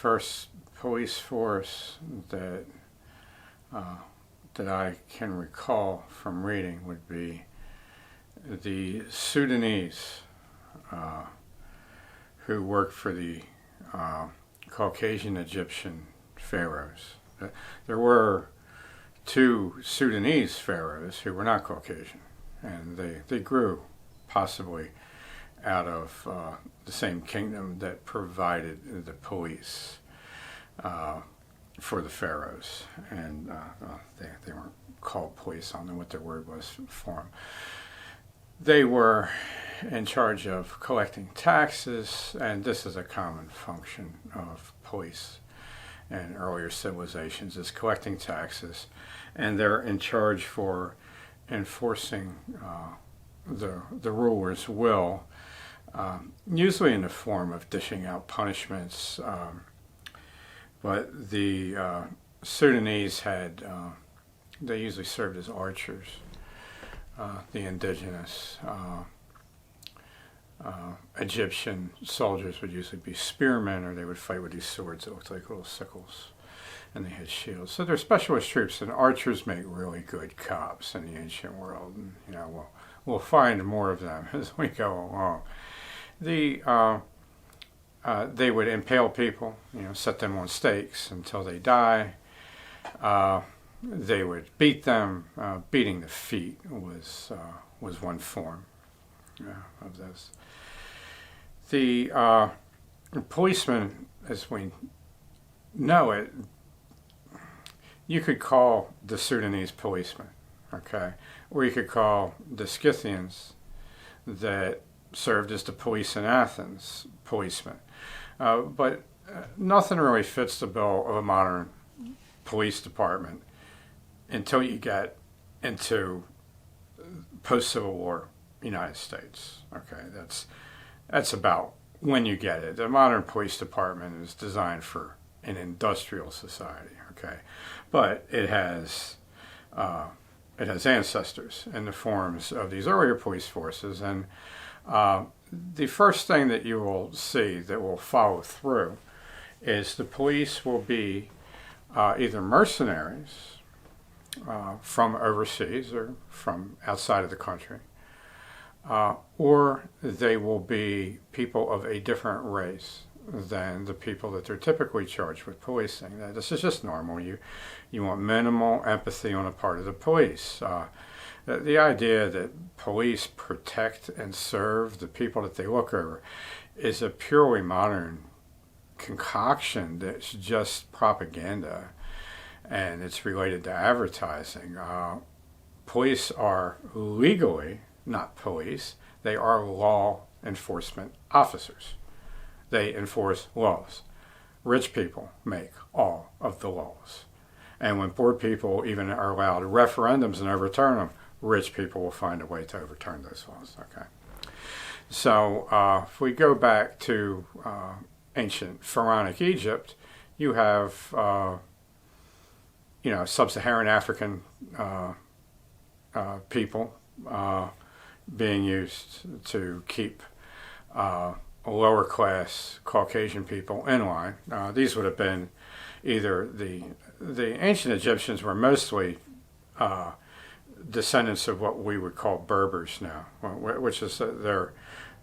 first police force that that I can recall from reading would be the Sudanese who worked for the Caucasian Egyptian pharaohs. There were two Sudanese pharaohs who were not Caucasian, and they grew possibly out of the same kingdom that provided the police for the pharaohs. And they weren't called police, I don't know what their word was for them. They were in charge of collecting taxes, and this is a common function of police in earlier civilizations, is collecting taxes, and they're in charge for enforcing the ruler's will, usually in the form of dishing out punishments. But the Sudanese had, they usually served as archers. The indigenous Egyptian soldiers would usually be spearmen, or they would fight with these swords that looked like little sickles, and they had shields. So they're specialist troops, and archers make really good cops in the ancient world. And, you know, we'll find more of them as we go along. They would impale people, you know, set them on stakes until they die. They would beat them. Beating the feet was one form of this. The policeman, as we know it, you could call the Sudanese policemen, okay, or you could call the Scythians that served as the police in Athens policemen. But nothing really fits the bill of a modern police department until you get into post-Civil War United States. Okay, that's about when you get it. The modern police department is designed for an industrial society. Okay, but it has ancestors in the forms of these earlier police forces, and the first thing that you will see that will follow through is the police will be either mercenaries from overseas or from outside of the country, or they will be people of a different race than the people that they're typically charged with policing. This is just normal. You want minimal empathy on the part of the police. The idea that police protect and serve the people that they look over is a purely modern concoction that's just propaganda, and it's related to advertising. Police are legally not police. They are law enforcement officers. They enforce laws. Rich people make all of the laws. And when poor people even are allowed referendums and overturn them, rich people will find a way to overturn those laws. Okay. So if we go back to ancient pharaonic Egypt, you have sub-Saharan African people being used to keep lower class Caucasian people in line. These would have been either the ancient Egyptians were mostly descendants of what we would call Berbers now, which is they're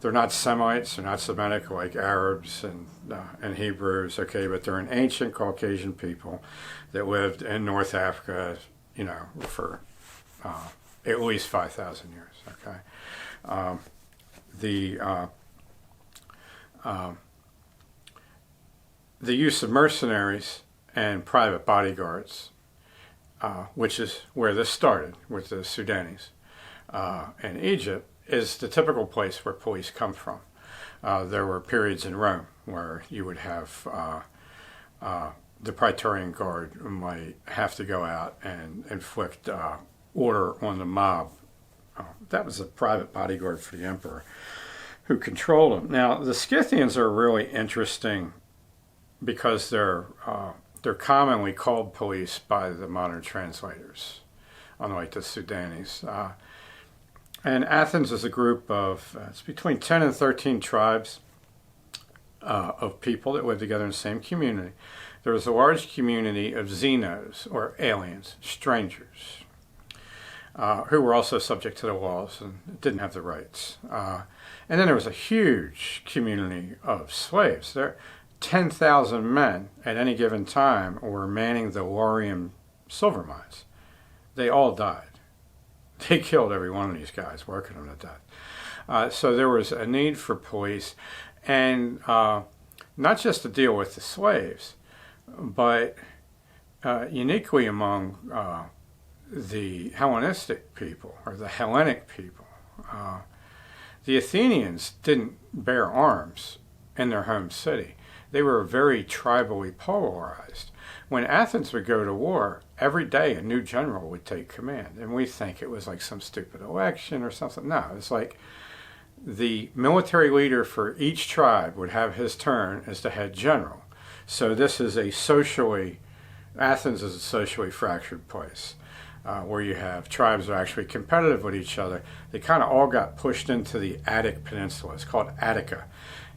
not Semites, they're not Semitic like Arabs and Hebrews, okay, but they're an ancient Caucasian people that lived in North Africa, you know, for at least 5,000 years, okay. The use of mercenaries and private bodyguards, which is where this started with the Sudanese in Egypt, is the typical place where police come from. There were periods in Rome where you would have the Praetorian Guard might have to go out and inflict order on the mob. That was a private bodyguard for the emperor who controlled them. Now, the Scythians are really interesting because they're commonly called police by the modern translators, unlike the Sudanese. And Athens is a group of, it's between 10 and 13 tribes. of people that lived together in the same community. There was a large community of xenos, or aliens, strangers, who were also subject to the laws and didn't have the rights. And then there was a huge community of slaves. There, 10,000 men at any given time were manning the Laurium silver mines. They all died. They killed every one of these guys working them to death. So there was a need for police, and not just to deal with the slaves, but uniquely among the Hellenistic people, or the Hellenic people. The Athenians didn't bear arms in their home city. They were very tribally polarized. When Athens would go to war, every day a new general would take command. And we think it was like some stupid election or something. No, it's like the military leader for each tribe would have his turn as the head general. So this is Athens is a socially fractured place. Where you have tribes that are actually competitive with each other. They kind of all got pushed into the Attic Peninsula. It's called Attica.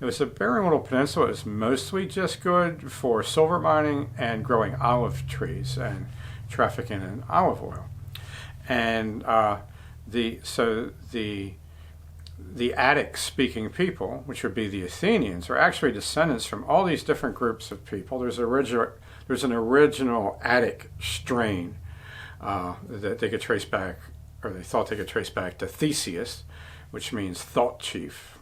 It was a barren little peninsula. It was mostly just good for silver mining and growing olive trees and trafficking in olive oil. And the Attic-speaking people, which would be the Athenians, are actually descendants from all these different groups of people. There's an original Attic strain that they could trace back, or they thought they could trace back to Theseus, which means thought chief.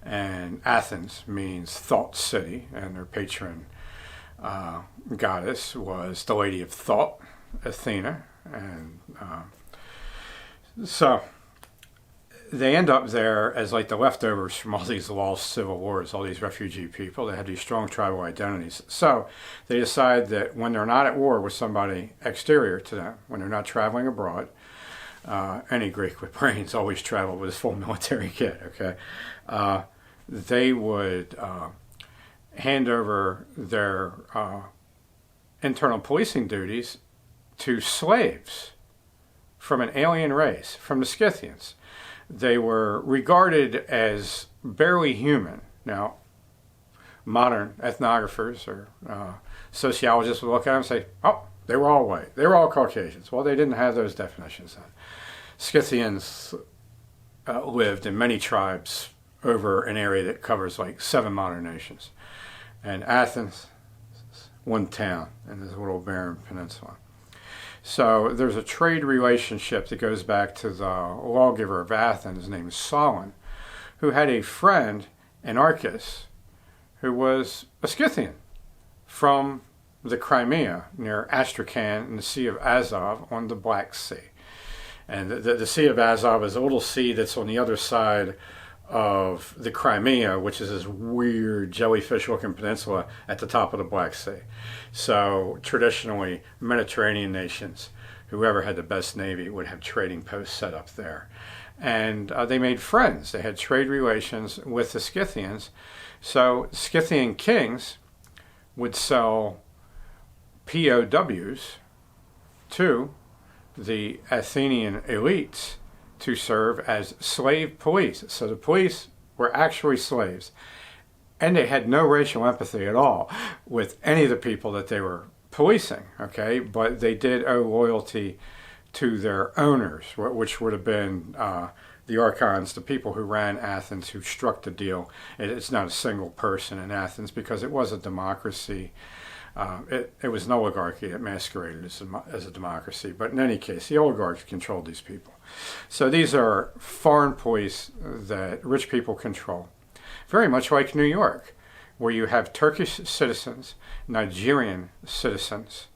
And Athens means thought city, and their patron goddess was the Lady of Thought, Athena. And so they end up there as like the leftovers from all these lost civil wars, all these refugee people that had these strong tribal identities. So they decide that when they're not at war with somebody exterior to them, when they're not traveling abroad, any Greek with brains always traveled with his full military kit, okay? They would hand over their internal policing duties to slaves from an alien race, from the Scythians. They were regarded as barely human. Now, modern ethnographers or sociologists would look at them and say, oh, they were all white. They were all Caucasians. Well, they didn't have those definitions then. Scythians lived in many tribes over an area that covers like 7 modern nations. And Athens, one town in this little barren peninsula. So there's a trade relationship that goes back to the lawgiver of Athens named Solon, who had a friend, Anarchus, who was a Scythian from the Crimea near Astrakhan in the Sea of Azov on the Black Sea. And the Sea of Azov is a little sea that's on the other side of the Crimea, which is this weird jellyfish-looking peninsula at the top of the Black Sea. So traditionally, Mediterranean nations, whoever had the best navy, would have trading posts set up there. And they made friends. They had trade relations with the Scythians. So Scythian kings would sell POWs to the Athenian elites to serve as slave police. So the police were actually slaves. And they had no racial empathy at all with any of the people that they were policing, okay? But they did owe loyalty to their owners, which would have been the archons, the people who ran Athens, who struck the deal. It's not a single person in Athens because it was a democracy. It was an oligarchy that masqueraded as a democracy. But in any case, the oligarchs controlled these people. So these are foreign police that rich people control. Very much like New York, where you have Turkish citizens, Nigerian citizens,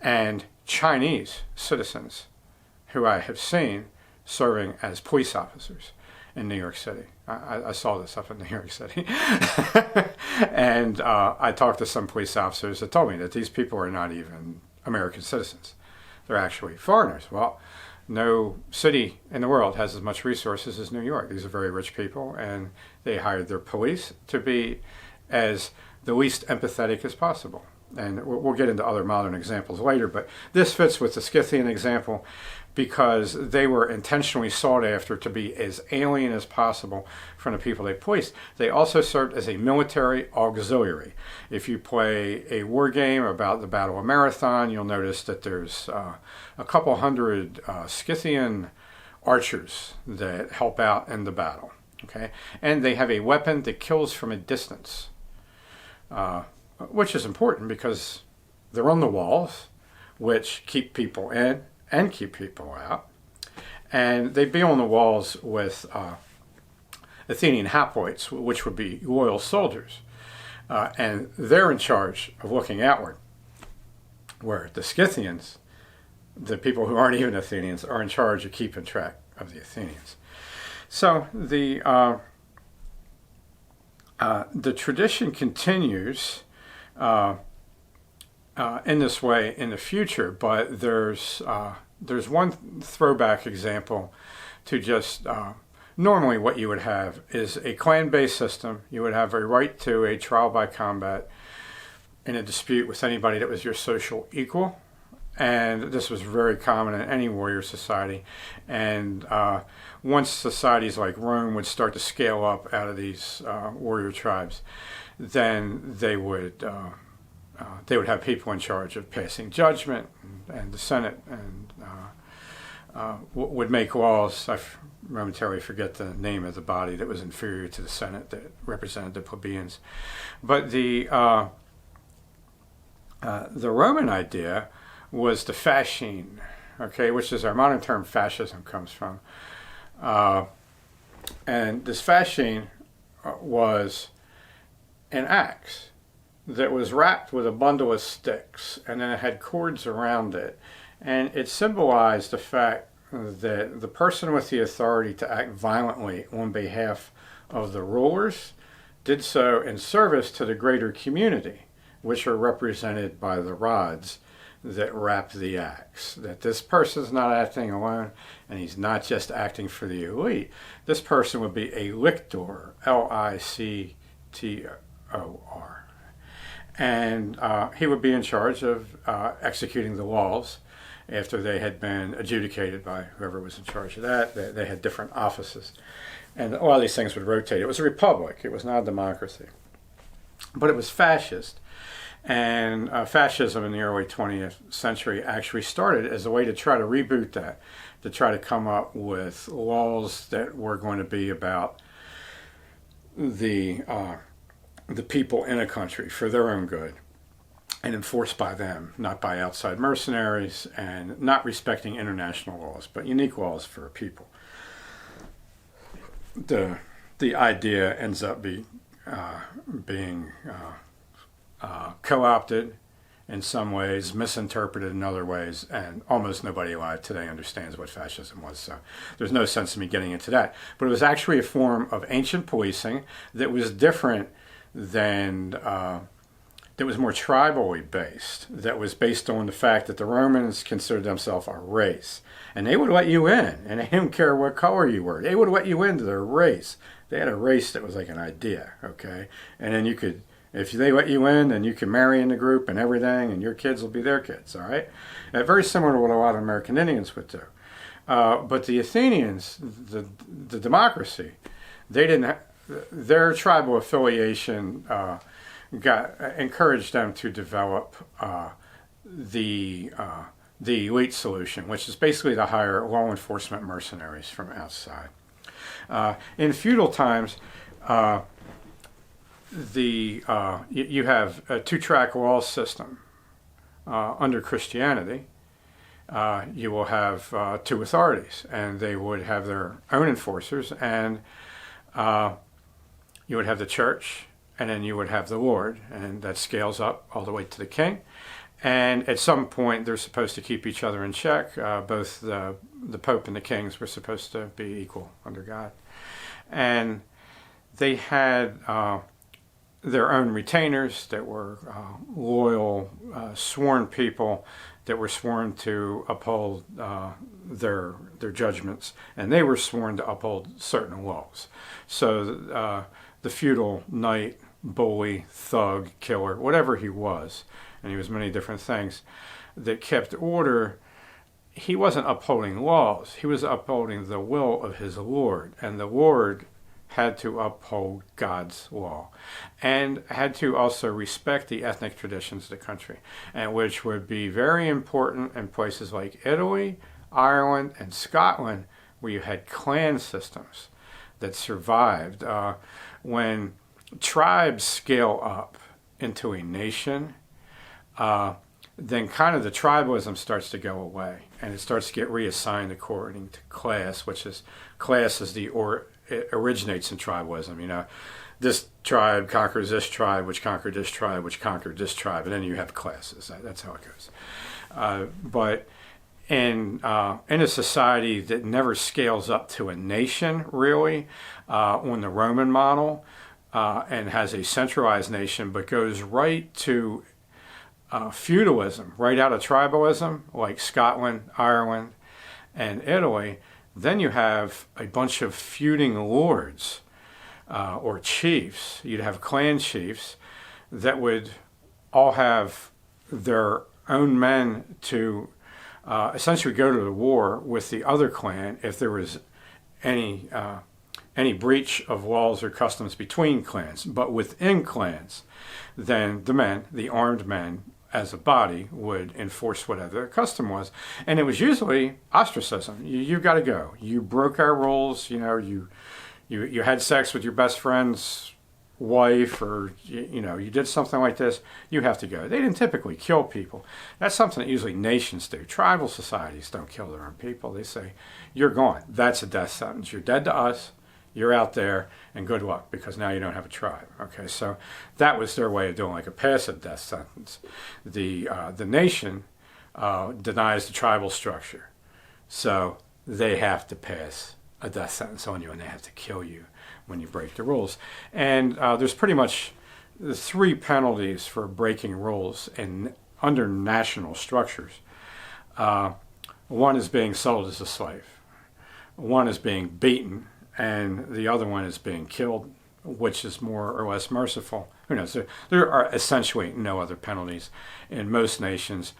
and Chinese citizens who I have seen serving as police officers in New York City. I saw this up in New York City. And I talked to some police officers that told me that these people are not even American citizens. They're actually foreigners. Well, no city in the world has as much resources as New York. These are very rich people, and they hired their police to be as the least empathetic as possible. And we'll get into other modern examples later, but this fits with the Scythian example because they were intentionally sought after to be as alien as possible from the people they policed. They also served as a military auxiliary. If you play a war game about the Battle of Marathon, you'll notice that there's a couple hundred Scythian archers that help out in the battle. Okay, and they have a weapon that kills from a distance, which is important because they're on the walls, which keep people in and keep people out. And they'd be on the walls with Athenian Hapoites, which would be loyal soldiers. And they're in charge of looking outward, where the Scythians, the people who aren't even Athenians, are in charge of keeping track of the Athenians. So the tradition continues in this way in the future, but there's one throwback example to just normally what you would have is a clan-based system. You would have a right to a trial by combat in a dispute with anybody that was your social equal, and this was very common in any warrior society. And once societies like Rome would start to scale up out of these warrior tribes, then they would have people in charge of passing judgment, and the Senate and would make laws. I momentarily forget the name of the body that was inferior to the Senate that represented the plebeians. But the Roman idea was the fascine, okay, which is our modern term fascism comes from. And this fascine was an axe that was wrapped with a bundle of sticks, and then it had cords around it. And it symbolized the fact that the person with the authority to act violently on behalf of the rulers did so in service to the greater community, which are represented by the rods that wrap the axe. That this person's not acting alone, and he's not just acting for the elite. This person would be a lictor, Lictor. And he would be in charge of executing the laws after they had been adjudicated by whoever was in charge of that. They had different offices. And a lot of these things would rotate. It was a republic. It was not a democracy. But it was fascist. And fascism in the early 20th century actually started as a way to try to reboot that, to try to come up with laws that were going to be about the people in a country for their own good and enforced by them, not by outside mercenaries, and not respecting international laws, but unique laws for a people. The idea ends up being co-opted in some ways, misinterpreted in other ways, and almost nobody alive today understands what fascism was, so there's no sense in me getting into that. But it was actually a form of ancient policing that was different than, that was more tribally based, that was based on the fact that the Romans considered themselves a race. And they would let you in, and they didn't care what color you were. They would let you into their race. They had a race that was like an idea, okay? And then you could, if they let you in, then you can marry in the group and everything, and your kids will be their kids, all right? And very similar to what a lot of American Indians would do. But the Athenians, the democracy, they didn't, their tribal affiliation encouraged them to develop the elite solution, which is basically to hire law enforcement mercenaries from outside. In feudal times, you have a two-track law system. Under Christianity, you will have two authorities, and they would have their own enforcers, and you would have the church, and then you would have the Lord, and that scales up all the way to the king. And at some point, they're supposed to keep each other in check. Both the Pope and the kings were supposed to be equal under God. And they had their own retainers that were loyal, sworn people that were sworn to uphold their judgments, and they were sworn to uphold certain laws. So the feudal knight, bully, thug, killer, whatever he was, and he was many different things that kept order. He wasn't upholding laws. He was upholding the will of his Lord, and the Lord had to uphold God's law and had to also respect the ethnic traditions of the country, and which would be very important in places like Italy, Ireland, and Scotland, where you had clan systems that survived. When tribes scale up into a nation, then kind of the tribalism starts to go away, and it starts to get reassigned according to class, class is it originates in tribalism. You know, this tribe conquers this tribe, which conquered this tribe, which conquered this tribe, and then you have classes. That's how it goes. But in a society that never scales up to a nation, really, on the Roman model, and has a centralized nation, but goes right to feudalism, right out of tribalism, like Scotland, Ireland, and Italy, then you have a bunch of feuding lords or chiefs. You'd have clan chiefs that would all have their own men to essentially go to the war with the other clan if there was any breach of laws or customs between clans. But within clans, then the armed men, as a body, would enforce whatever their custom was, and it was usually ostracism. You got to go. You broke our rules. You know, you had sex with your best friend's wife, or you did something like this. You have to go. They didn't typically kill people. That's something that usually nations do. Tribal societies don't kill their own people. They say, "You're gone. That's a death sentence. You're dead to us. You're out there, and good luck, because now you don't have a tribe." Okay, so that was their way of doing like a passive death sentence. The nation denies the tribal structure, so they have to pass a death sentence on you, and they have to kill you when you break the rules. And there's pretty much the 3 penalties for breaking rules under national structures. One is being sold as a slave. One is being beaten, and the other one is being killed, which is more or less merciful. Who knows? There are essentially no other penalties in most nations,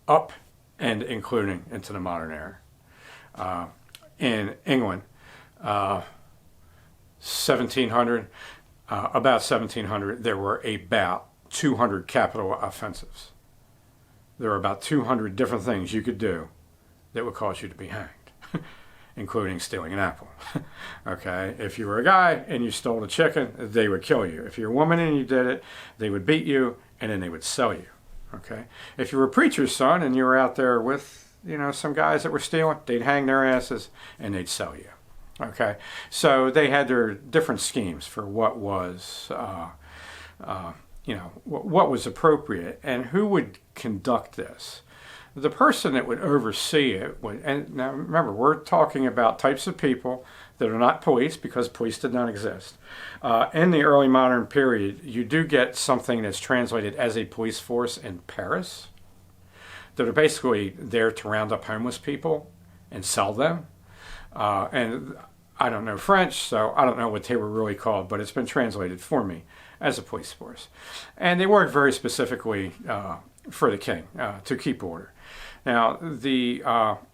up and including into the modern era. In England, 1700, about 1700, there were about 200 capital offenses. There were about 200 different things you could do that would cause you to be hanged. Including stealing an apple. Okay, if you were a guy and you stole a chicken, they would kill you. If you're a woman and you did it, they would beat you, and then they would sell you. Okay, if you were a preacher's son and you were out there with some guys that were stealing, they'd hang their asses and they'd sell you. Okay, so they had their different schemes for what was what was appropriate and who would conduct this. The person that would oversee it would, and now remember, we're talking about types of people that are not police, because police did not exist. In the early modern period, you do get something that's translated as a police force in Paris that are basically there to round up homeless people and sell them. And I don't know French, so I don't know what they were really called, but it's been translated for me as a police force. And they work very specifically for the king to keep order. Now, in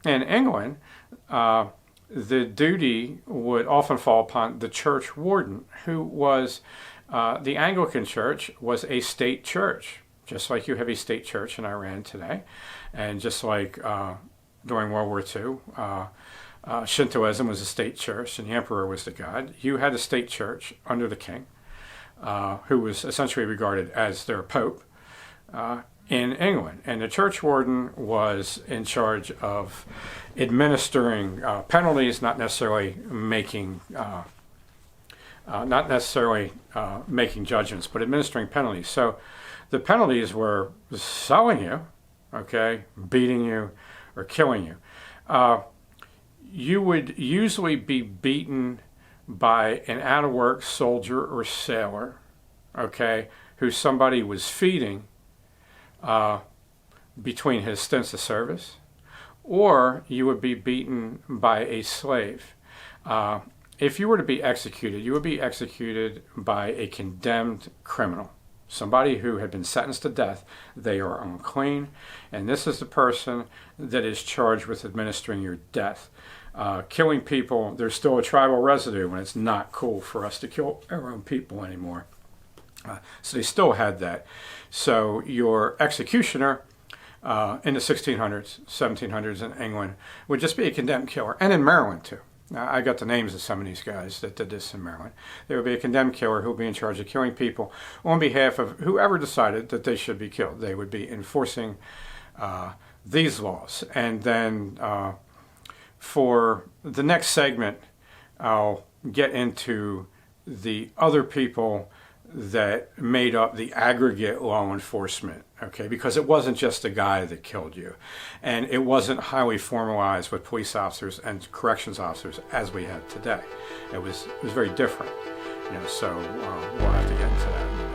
England, the duty would often fall upon the church warden, who was, the Anglican Church was a state church, just like you have a state church in Iran today, and just like during World War II, Shintoism was a state church and the emperor was the god. You had a state church under the king, who was essentially regarded as their pope, in England, and the church warden was in charge of administering penalties, not necessarily making judgments, but administering penalties. So the penalties were selling you, okay, beating you, or killing you. You would usually be beaten by an out-of-work soldier or sailor, okay, who somebody was feeding between his stints of service, or you would be beaten by a slave. If you were to be executed, you would be executed by a condemned criminal. somebody who had been sentenced to death, they are unclean, and this is the person that is charged with administering your death. Killing people, there's still a tribal residue, and it's not cool for us to kill our own people anymore. So they still had that. So your executioner in the 1600s, 1700s in England would just be a condemned killer, and in Maryland too. Now, I got the names of some of these guys that did this in Maryland. There would be a condemned killer who would be in charge of killing people on behalf of whoever decided that they should be killed. They would be enforcing these laws. And then for the next segment, I'll get into the other people that made up the aggregate law enforcement, okay? Because it wasn't just the guy that killed you. And it wasn't highly formalized with police officers and corrections officers as we have today. It was very different, so we'll have to get into that.